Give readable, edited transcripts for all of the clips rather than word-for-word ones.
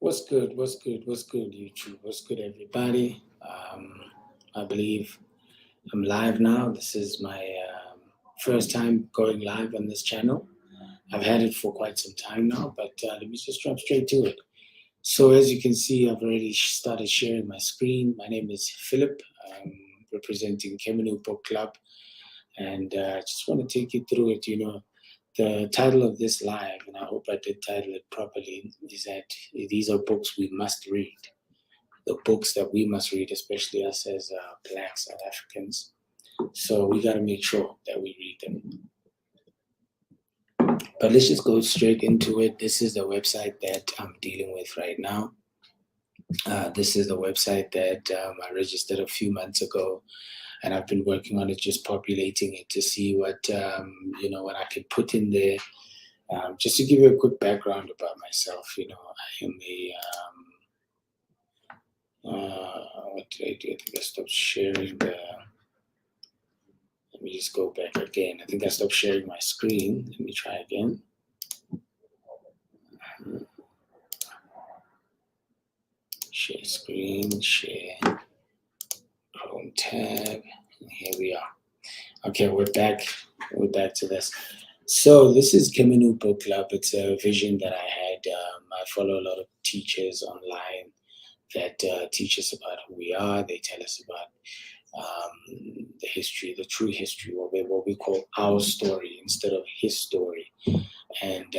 What's good? What's good? What's good, YouTube? What's good, everybody? I believe I'm live now. This is my first time going live on this channel. I've had it for quite some time now, but let me just jump straight to it. So, as you can see, I've already started sharing my screen. My name is Philip, representing Ba-ntu Book Club, and I just want to take you through it. The title of this live, and I hope I did title it properly, is that these are books we must read. The books that we must read, especially us as Black South Africans. So we got to make sure that we read them. But let's just go straight into it. This is the website that I'm dealing with right now. This is the website that I registered a few months ago, and I've been working on it, just populating it to see what what I can put in there. Just to give you a quick background about myself, I am a what did I do? I think I stopped sharing the. Let me just go back again. I think I stopped sharing my screen. Let me try again. Share screen, share Chrome tab. And here we are. Okay, we're back. We're back to this. So this is Ba-ntu Book Club. It's a vision that I had. I follow a lot of teachers online that teach us about who we are. They tell us about the history, the true history, what we call our story instead of his story. And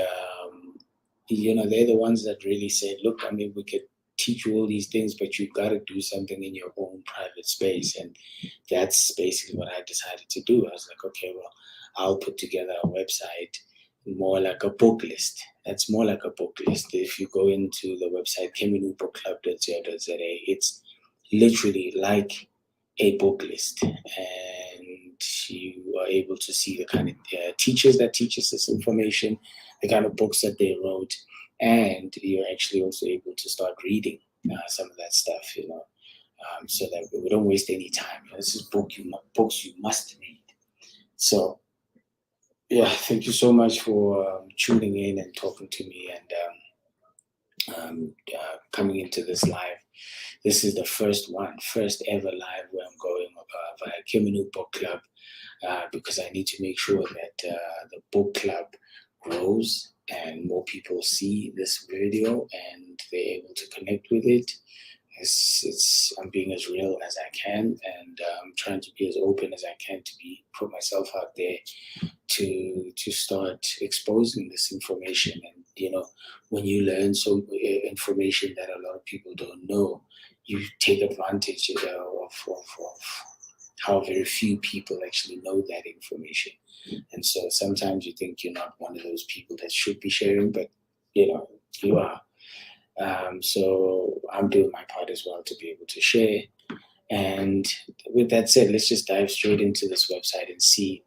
they're the ones that really said, look, I mean, we could teach you all these things, but you've got to do something in your own private space. And that's basically what I decided to do. I was like, okay, well, I'll put together a website more like a book list. That's more like a book list. If you go into the website ba-ntu.co.za, it's literally like a book list, and you are able to see the kind of teachers that teach us this information, the kind of books that they wrote, and you're actually also able to start reading some of that stuff, so that we don't waste any time. This is books you must read. So, yeah, thank you so much for tuning in and talking to me and coming into this live. This is the first ever live where I'm going via Ba-ntu Book Club because I need to make sure that the book club grows and more people see this video and they're able to connect with it. I'm being as real as I can, and I'm trying to be as open as I can to put myself out there to start exposing this information. And when you learn some information that a lot of people don't know, you take advantage of how very few people actually know that information. And so sometimes you think you're not one of those people that should be sharing, but you are. So I'm doing my part as well to be able to share. And with that said, let's just dive straight into this website and see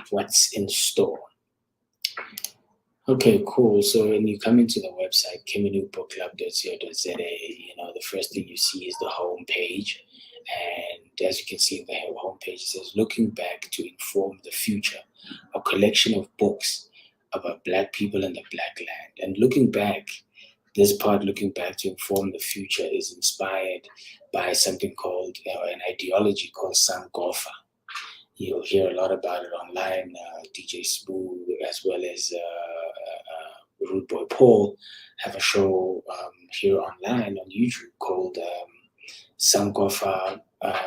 what's in store. Okay, cool. So when you come into the website, ba-ntu.bookclub.co.za, the first thing you see is the home page. And as you can see in the home page, it says, looking back to inform the future, a collection of books about Black people and the Black land. And looking back, this part, looking back to inform the future, is inspired by something called, an ideology called Sankofa. You'll hear a lot about it online. DJ Spoo, as well as Rude Boy Paul, have a show here online on YouTube called Sankofa. I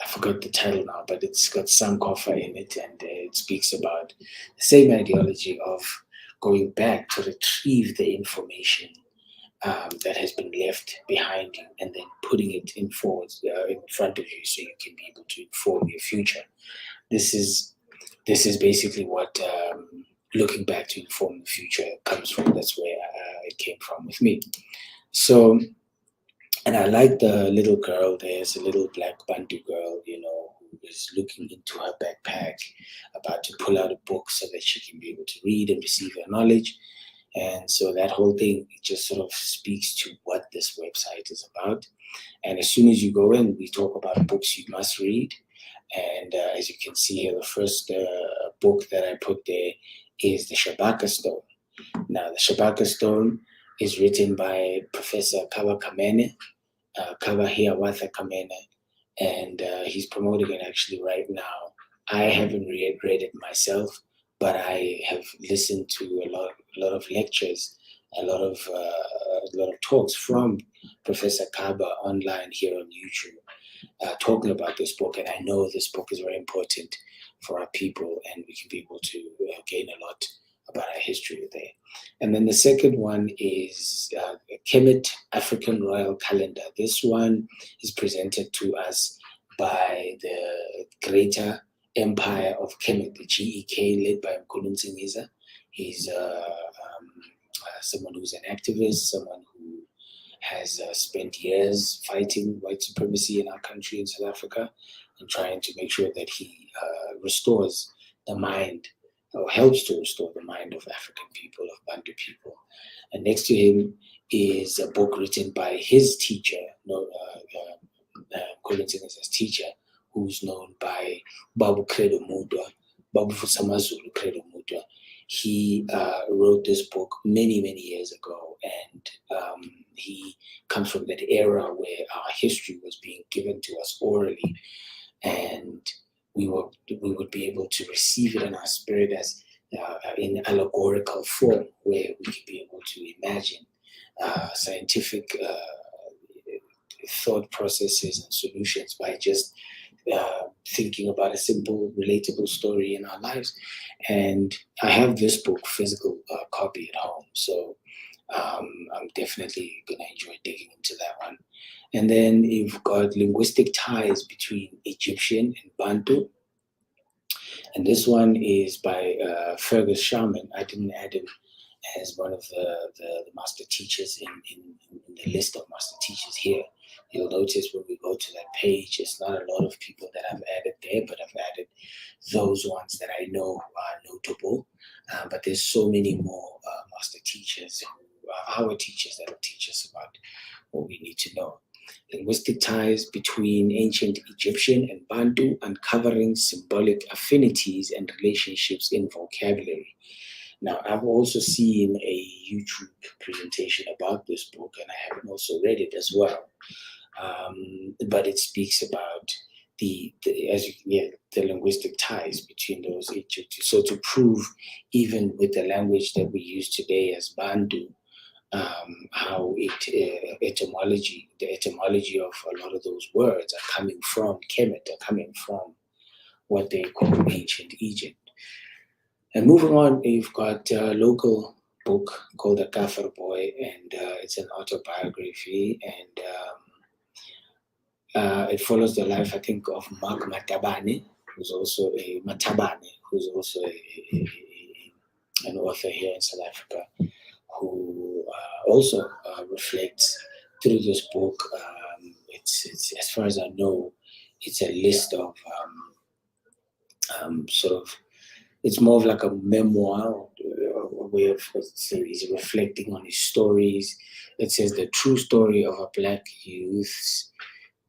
forgot the title now, but it's got Sankofa in it, and it speaks about the same ideology of going back to retrieve the information that has been left behind you, and then putting it in front of you, so you can be able to inform your future. This is basically what looking back to inform the future comes from. That's where it came from with me. So, and I like the little girl. There's a little Black Ba-ntu girl, who is looking into her backpack, about to pull out a book so that she can be able to read and receive her knowledge. And so that whole thing just sort of speaks to what this website is about. And as soon as you go in, we talk about books you must read. And as you can see here, the first book that I put there is the Shabaka Stone. Now, the Shabaka Stone is written by Professor Kaba Kamene, Kaba Hiawatha Kamene, and he's promoting it actually right now. I haven't read it myself, but I have listened to a lot of lectures, a lot of talks from Professor Kaba online here on YouTube, talking about this book. And I know this book is very important for our people, and we can be able to gain a lot about our history there. And then the second one is Kemet African Royal Calendar. This one is presented to us by the Greater Empire of Kemet, the GEK, led by Mkhulu. He's someone who's an activist, someone who has spent years fighting white supremacy in our country in South Africa and trying to make sure that he restores the mind, or helps to restore the mind of African people, of Bantu people. And next to him is a book written by his teacher, Mkhulu teacher, who's known by Babu Credo Mudwa, Babu Fusamazulu Credo Mudwa. He wrote this book many, many years ago, and he comes from that era where our history was being given to us orally, and we would be able to receive it in our spirit as in allegorical form, where we could be able to imagine scientific thought processes and solutions by just thinking about a simple, relatable story in our lives. And I have this book, physical copy at home, so I'm definitely going to enjoy digging into that one. And then you've got Linguistic Ties Between Egyptian and Bantu. And this one is by Fergus Sharman. I didn't add him as one of the master teachers in the list of master teachers here. You'll notice when we go to that page, it's not a lot of people that I've added there, but I've added those ones that I know are notable. But there's so many more master teachers who are our teachers that will teach us about what we need to know. Linguistic Ties Between Ancient Egyptian and Bantu, Uncovering Symbolic Affinities and Relationships in Vocabulary. Now, I've also seen a YouTube presentation about this book, and I haven't also read it as well. But it speaks about the linguistic ties between those Egypt. So to prove, even with the language that we use today as Bantu, how the etymology of a lot of those words are coming from Kemet, are coming from what they call ancient Egypt. And moving on, you've got a local book called The Kafir Boy, and it's an autobiography, and it follows the life, I think, of Mark Matabane, who's also an author here in South Africa, who also reflects through this book. It's as far as I know, it's a list of sort of. It's more of like a memoir, a way of. So he's reflecting on his stories. It says the true story of a black youth's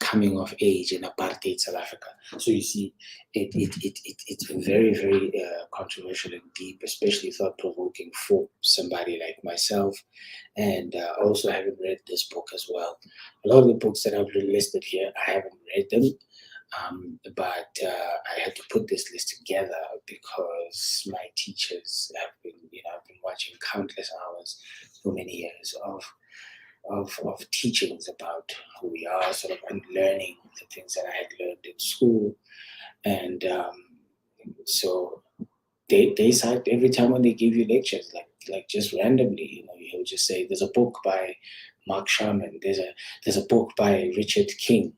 coming of age in apartheid South Africa. So you see, it's very, very controversial and deep, especially thought-provoking for somebody like myself. And also haven't read this book as well. A lot of the books that I've listed here, I haven't read them. But I had to put this list together because my teachers have been, I've been watching countless hours for many years of teachings about who we are, sort of unlearning the things that I had learned in school. And so they cite every time when they give you lectures, like just randomly, he'll just say, there's a book by Mark Sharman, there's a book by Richard King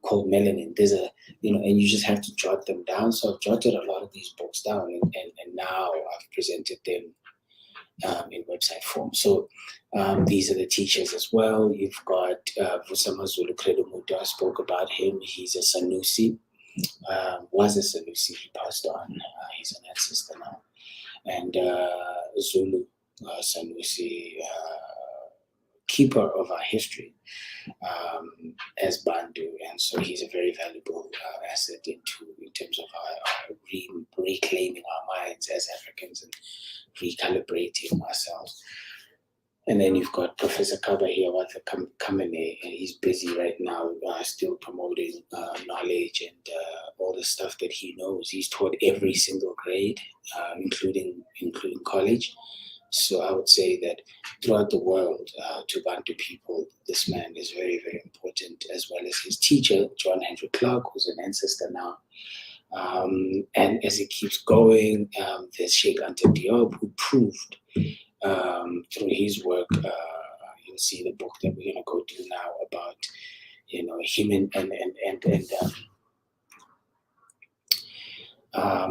called Melanin, and you just have to jot them down. So I've jotted a lot of these books down, and now I've presented them in website form. So these are the teachers as well. You've got Vusamazulu Credo Muda. I spoke about him. He's a Sanusi, was a Sanusi. He passed on. He's an ancestor now. And Zulu Sanusi, keeper of our history as Bantu. And so he's a very valuable asset in terms of our reclaiming our minds as Africans and recalibrating ourselves. And then you've got Professor Kaba here, Walter Kamene, and he's busy right now, still promoting knowledge and all the stuff that he knows. He's taught every single grade, including college. So I would say that throughout the world, to Bantu people, this man is very, very important, as well as his teacher, John Henry Clark, who's an ancestor now. And as it keeps going, there's Sheikh Anta Diop, who proved through his work, you'll see the book that we're going to go do now about, him and I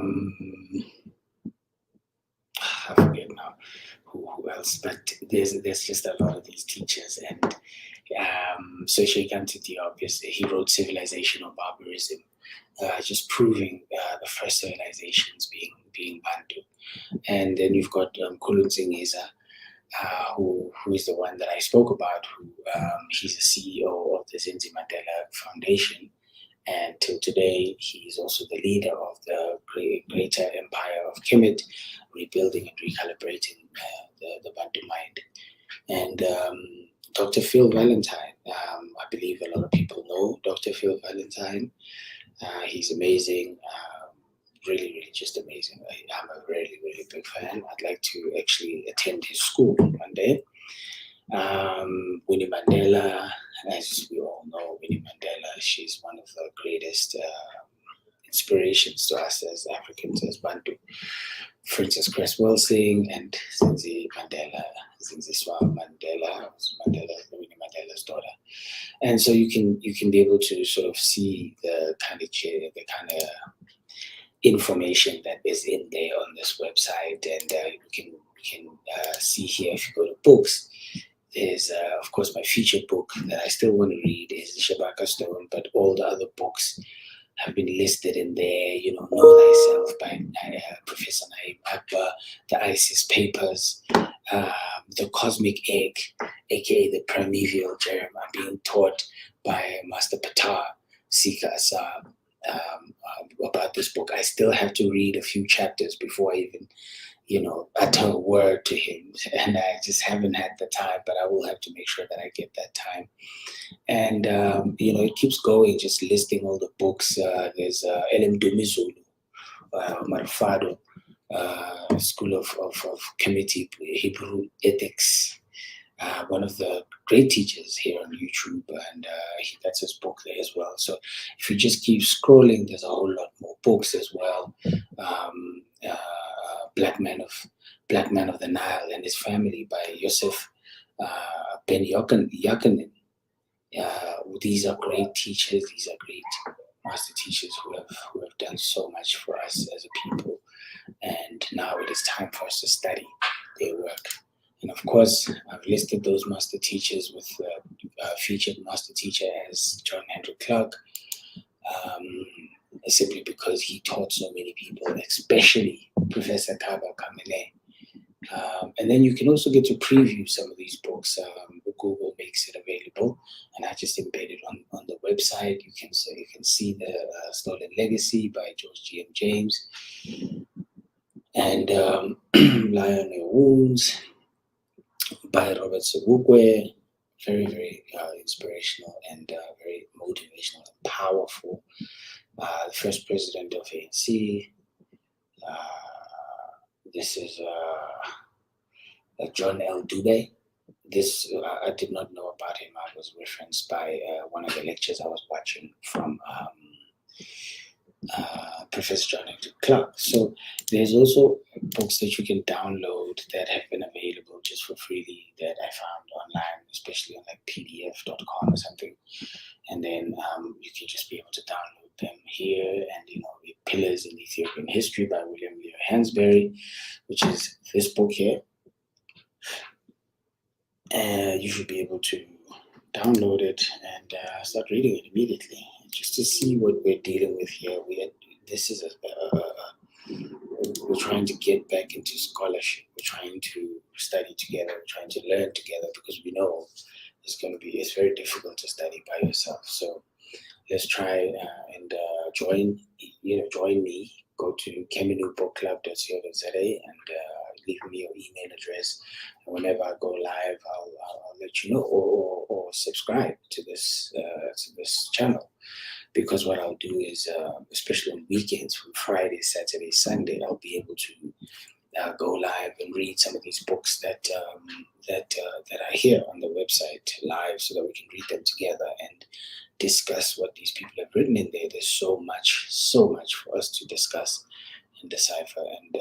forget now who else, but there's just a lot of these teachers, and so Sheikh Anta Diop, he wrote Civilization or Barbarism, just proving the first civilizations being Bantu. And then you've got Khulu Ntsingisa, who is the one that I spoke about, who he's the CEO of the Zinzi Mandela Foundation. And till today, he's also the leader of the greater empire of Kemet, rebuilding and recalibrating the Bantu mind. And Dr. Phil Valentine, I believe a lot of people know Dr. Phil Valentine. He's amazing. Really, really just amazing. I'm a really, really big fan. I'd like to actually attend his school one day. Winnie Mandela, as we all know, Winnie Mandela, she's one of the greatest inspirations to us as Africans, as Bantu. Princess Cresswell Singh and Zinzi Mandela, Zinziswa Mandela, Winnie Mandela's daughter. And so you can be able to sort of see the kind of information that is in there on this website, and you can see here if you go to books. There's of course my featured book that I still want to read is Shabaka Stone, but all the other books have been listed in there. Know Thyself by Professor Naib Akbar, the ISIS Papers, the Cosmic Egg, aka the Primeval Germ, are being taught by Master Patar Sika Asab. About this book. I still have to read a few chapters before I even, utter a word to him. And I just haven't had the time, but I will have to make sure that I get that time. And, it keeps going, just listing all the books. There's Elim Dumizulu, Marfado, School of Committee, Hebrew Ethics. One of the great teachers here on YouTube, and that's his book there as well. So if you just keep scrolling, there's a whole lot more books as well. Black Man of the Nile and His Family by Yosef Ben Yakanin. These are great teachers. These are great master teachers who have done so much for us as a people. And now it is time for us to study their work. And of course, I've listed those master teachers with featured master teacher as John Henry Clark, simply because he taught so many people, especially Professor Kaba Kamene. And then you can also get to preview some of these books. Google makes it available, and I just embedded on the website. You can see the Stolen Legacy by George G.M. James, and Lie on Your Wounds by Robert Sobukwe. Very, very inspirational and very motivational and powerful. The first president of ANC. This is John L. Dube. This I did not know about him. I was referenced by one of the lectures I was watching from Professor John L. Clark. So there's also books that you can download that have been available just for freely that I found online, especially on like pdf.com or something. And then you can just be able to download them here. And Pillars in Ethiopian History by William Leo Hansberry, which is this book here. You should be able to download it and start reading it immediately, just to see what we're dealing with here. We're trying to get back into scholarship. We're trying to study together. We're trying to learn together, because we know it's very difficult to study by yourself. So let's try and join me. Go to kemenubookclub.co.za and leave me your email address. And whenever I go live, I'll let you know, or subscribe to this channel. Because what I'll do is, especially on weekends, from Friday, Saturday, Sunday, I'll be able to go live and read some of these books that are here on the website live, so that we can read them together and discuss what these people have written in there. There's so much for us to discuss and decipher. And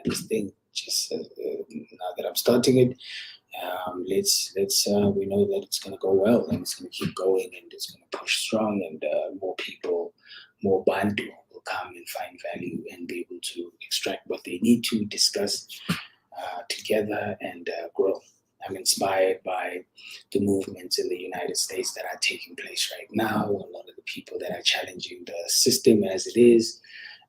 this thing, just now that I'm starting it, let's we know that it's going to go well, and it's going to keep going, and it's going to push strong, and more people, more Ba-ntu will come and find value and be able to extract what they need to discuss together and grow. I'm inspired by the movements in the United States that are taking place right now. A lot of the people that are challenging the system as it is,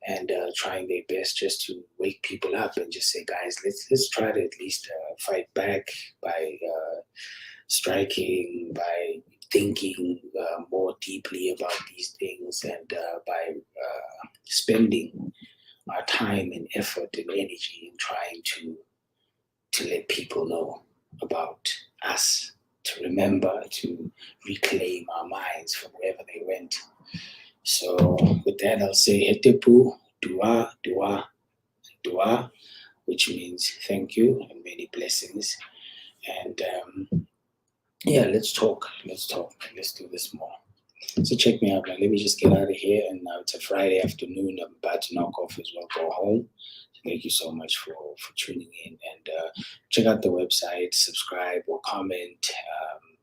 and trying their best just to wake people up and just say, guys, let's try to at least fight back by striking, by thinking more deeply about these things, and by spending our time and effort and energy in trying to let people know about us, to remember, to reclaim our minds from wherever they went. So with that, I'll say Hetepu, Dua, Dua, Dua, which means thank you and many blessings. And yeah, let's talk. Let's do this more. So check me out, man. Let me just get out of here. And now it's a Friday afternoon. I'm about to knock off as well, go home. Thank you so much for tuning in, and check out the website, subscribe or comment,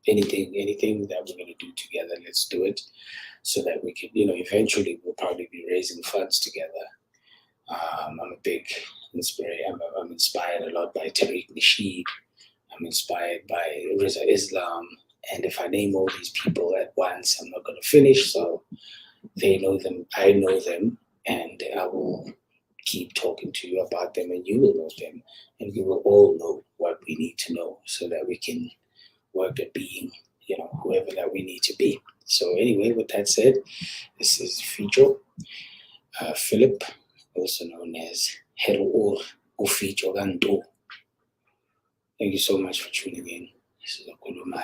anything that we're going to do together. Let's do it so that we can, eventually we'll probably be raising funds together. I'm a big inspiration. I'm inspired a lot by Tariq Nasheed. I'm inspired by Riza Islam. And if I name all these people at once, I'm not going to finish. So they know them, I know them, and I will keep talking to you about them, and you will know them, and we will all know what we need to know so that we can work at being, whoever that we need to be. So anyway, with that said, this is Fijo, Philip, also known as Heru Ufijo Gantu. Thank you so much for tuning in. This is a Kulumar.